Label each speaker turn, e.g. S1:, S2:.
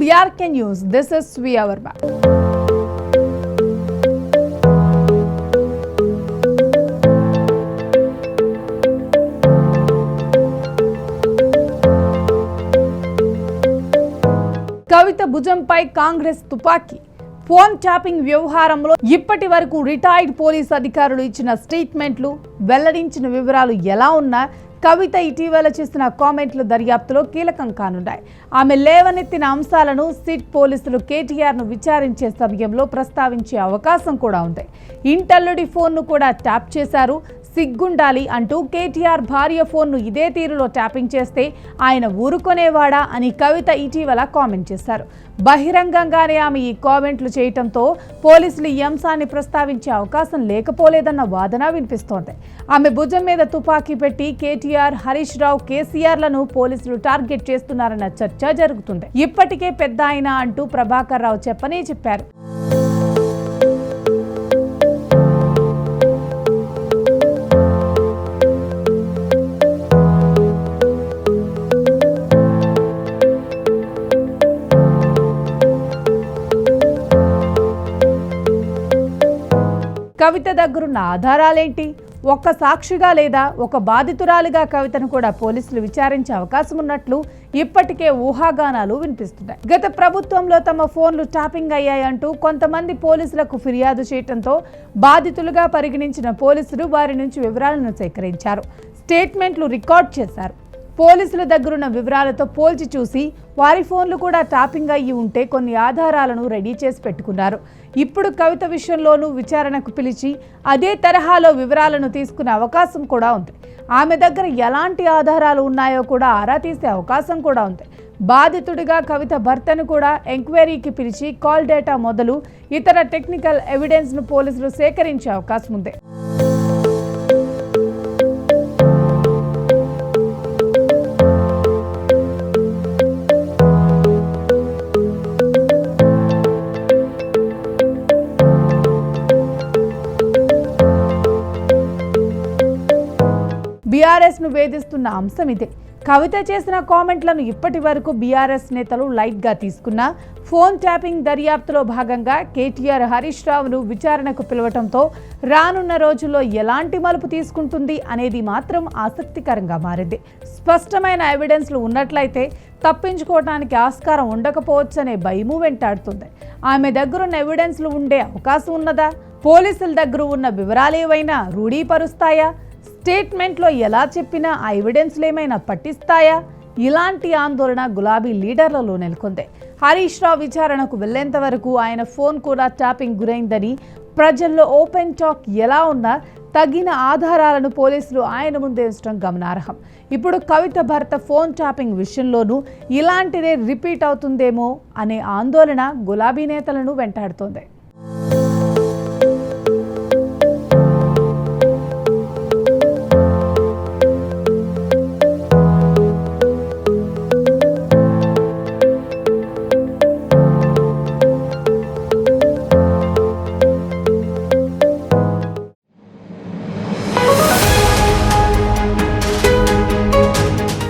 S1: BRK News. This is Sviya Verma. కవిత భుజంపై కాంగ్రెస్ తుపాకీ. Phone tapping వ్యవహారంలో ఇప్పటి వరకు రిటైర్డ్ పోలీస్ అధికారులు ఇచ్చిన స్టేట్మెంట్లు, వెల్లడించిన వివరాలు ఎలా ఉన్నా కవిత ఇటీవల చేసిన కామెంట్లు దర్యాప్తులో కీలకం కానున్నాయి. ఆమె లేవనెత్తిన అంశాలను సిట్ పోలీసులు కేటీఆర్ను విచారించే సమయంలో ప్రస్తావించే అవకాశం కూడా ఉంది. ఇంటల్లుడి ఫోన్ను కూడా ట్యాప్ చేశారు. సిగ్గుండాలి అంటూ కేటీఆర్ భార్య ఫోన్ను ఇదే తీరులో ట్యాపింగ్ చేస్తే ఆయన ఊరుకొనేవాడా అని కవిత ఇటీవల కామెంట్ చేశారు. బహిరంగంగానే ఆమె ఈ కామెంట్లు చేయటంతో పోలీసులు ఈ అంశాన్ని ప్రస్తావించే అవకాశం లేకపోలేదన్న వాదన వినిపిస్తోంది. ఆమె భుజం మీద తుపాకీ పెట్టి కేటీఆర్, హరీష్ రావు, కేసీఆర్లను పోలీసులు టార్గెట్ చేస్తున్నారన్న చర్చ జరుగుతుంది. ఇప్పటికే పెద్ద ఆయన అంటూ ప్రభాకర్ రావు చెప్పారు. కవిత దగ్గరున్న ఆధారాలేంటి? ఒక్క సాక్షిగా లేదా ఒక బాధితురాలిగా కవితను కూడా పోలీసులు విచారించే అవకాశం ఉన్నట్లు ఇప్పటికే ఊహాగానాలు వినిపిస్తున్నాయి. గత ప్రభుత్వంలో తమ ఫోన్లు ట్యాపింగ్ అయ్యాయంటూ కొంతమంది పోలీసులకు ఫిర్యాదు చేయడంతో బాధితులుగా పరిగణించిన పోలీసులు వారి నుంచి వివరాలను సేకరించారు. స్టేట్మెంట్లు రికార్డ్ చేశారు. పోలీసుల దగ్గరున్న వివరాలతో పోల్చి చూసి వారి ఫోన్లు కూడా ట్యాపింగ్ అయ్యి ఉంటే కొన్ని ఆధారాలను రెడీ చేసి పెట్టుకున్నారు. ఇప్పుడు కవిత విషయంలోనూ విచారణకు పిలిచి అదే తరహాలో వివరాలను తీసుకునే అవకాశం కూడా ఉంది. ఆమె దగ్గర ఎలాంటి ఆధారాలు ఉన్నాయో కూడా ఆరా తీసే అవకాశం కూడా ఉంది. బాధితుడిగా కవిత భర్తను కూడా ఎంక్వైరీకి పిలిచి కాల్ డేటా మొదలు ఇతర టెక్నికల్ ఎవిడెన్స్ను పోలీసులు సేకరించే అవకాశం ఉంది. బీఆర్ఎస్ను వేధిస్తున్న అంశం ఇదే. కవిత చేసిన కామెంట్లను ఇప్పటి వరకు బీఆర్ఎస్ నేతలు లైట్గా తీసుకున్నా ఫోన్ ట్యాపింగ్ దర్యాప్తులో భాగంగా కేటీఆర్, హరీష్ రావును విచారణకు పిలవటంతో రానున్న రోజుల్లో ఎలాంటి మలుపు తీసుకుంటుంది అనేది మాత్రం ఆసక్తికరంగా మారింది. స్పష్టమైన ఎవిడెన్స్లు ఉన్నట్లయితే తప్పించుకోవడానికి ఆస్కారం ఉండకపోవచ్చనే భయము వెంటాడుతుంది. ఆమె దగ్గరున్న ఎవిడెన్స్లు ఉండే అవకాశం ఉన్నదా? పోలీసుల దగ్గర ఉన్న వివరాలేవైనా రూఢీపరుస్తాయా? స్టేట్మెంట్లో ఎలా చెప్పినా ఆ ఎవిడెన్స్లు ఏమైనా పట్టిస్తాయా? ఇలాంటి ఆందోళన గులాబీ లీడర్లలో నెలకొంది. హరీష్ రావు విచారణకు వెళ్లేంత వరకు ఆయన ఫోన్ కూడా ట్యాపింగ్ గురైందని ప్రజల్లో ఓపెన్ టాక్ ఎలా ఉన్నా తగిన ఆధారాలను పోలీసులు ఆయన ముందే ఉంచడం గమనార్హం. ఇప్పుడు కవిత భర్త ఫోన్ ట్యాపింగ్ విషయంలోనూ ఇలాంటిదే రిపీట్ అవుతుందేమో అనే ఆందోళన గులాబీ నేతలను వెంటాడుతోంది.